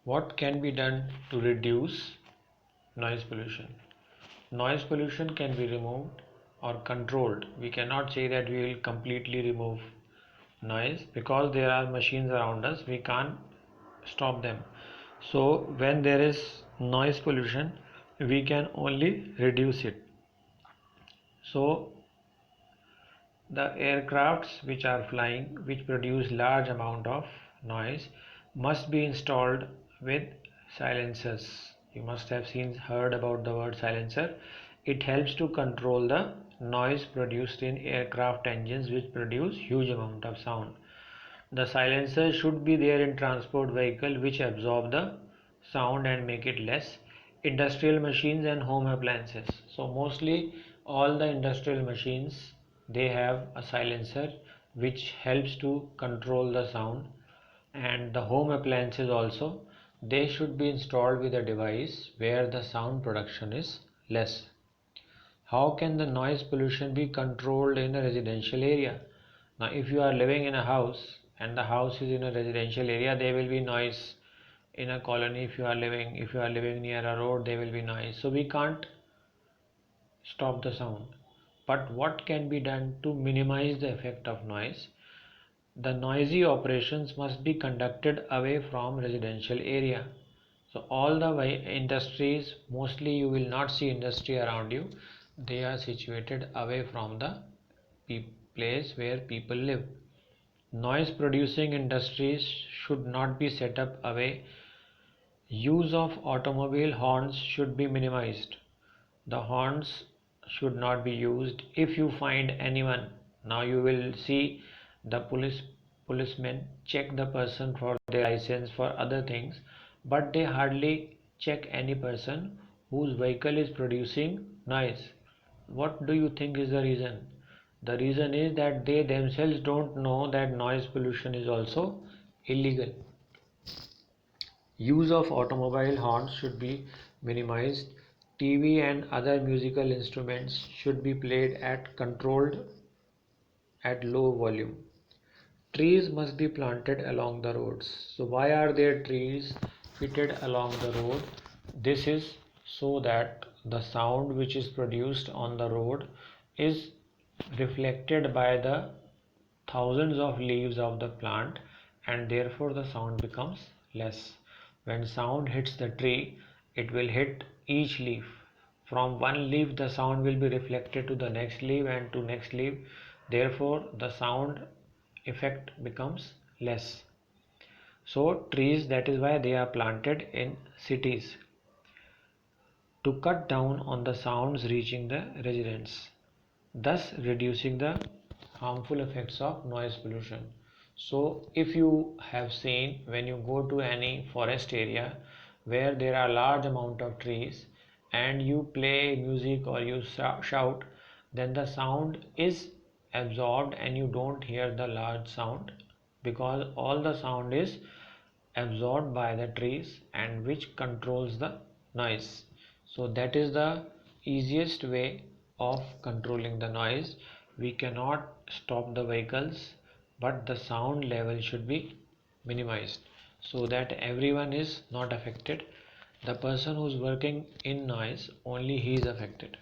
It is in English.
What can be done to reduce noise pollution? Noise pollution can be removed or controlled. We cannot say that we will completely remove noise because there are machines around us. We can't stop them. So when there is noise pollution, we can only reduce it. So the aircrafts which are flying, which produce large amount of noise, must be installed with silencers. You must have heard about the word silencer. It helps to control the noise produced in aircraft engines which produce huge amount of sound. The silencer should be there in transport vehicle which absorb the sound and make it less. Industrial machines and home appliances. So mostly all the industrial machines, they have a silencer which helps to control the sound, and the home appliances also, they should be installed with a device where the sound production is less. How can the noise pollution be controlled in a residential area? Now if you are living in a house and the house is in a residential area, there will be noise. In a colony, if you are living near a road, there will be noise. So we can't stop the sound. But what can be done to minimize the effect of noise? The noisy operations must be conducted away from residential area. So all the industries, mostly you will not see industry around you. They are situated away from the place where people live. Noise producing industries should not be set up away. Use of automobile horns should be minimized. The horns should not be used. If you find anyone, now you will see the policemen check the person for their license, for other things, but they hardly check any person whose vehicle is producing noise. What do you think is the reason? The reason is that they themselves don't know that noise pollution is also illegal. Use of automobile horns should be minimized. TV and other musical instruments should be played at controlled at low volume. Trees must be planted along the roads. So why are there trees fitted along the road? This is so that the sound which is produced on the road is reflected by the thousands of leaves of the plant, and therefore the sound becomes less. When sound hits the tree, it will hit each leaf. From one leaf the sound will be reflected to the next leaf and to next leaf. Therefore the sound effect becomes less. So trees, that is why they are planted in cities, to cut down on the sounds reaching the residents, thus reducing the harmful effects of noise pollution. So if you have seen, when you go to any forest area where there are large amount of trees and you play music or you shout, then the sound is absorbed and you don't hear the large sound, because all the sound is absorbed by the trees and which controls the noise. So that is the easiest way of controlling the noise. We cannot stop the vehicles, but the sound level should be minimized so that everyone is not affected. The person who is working in noise, only he is affected.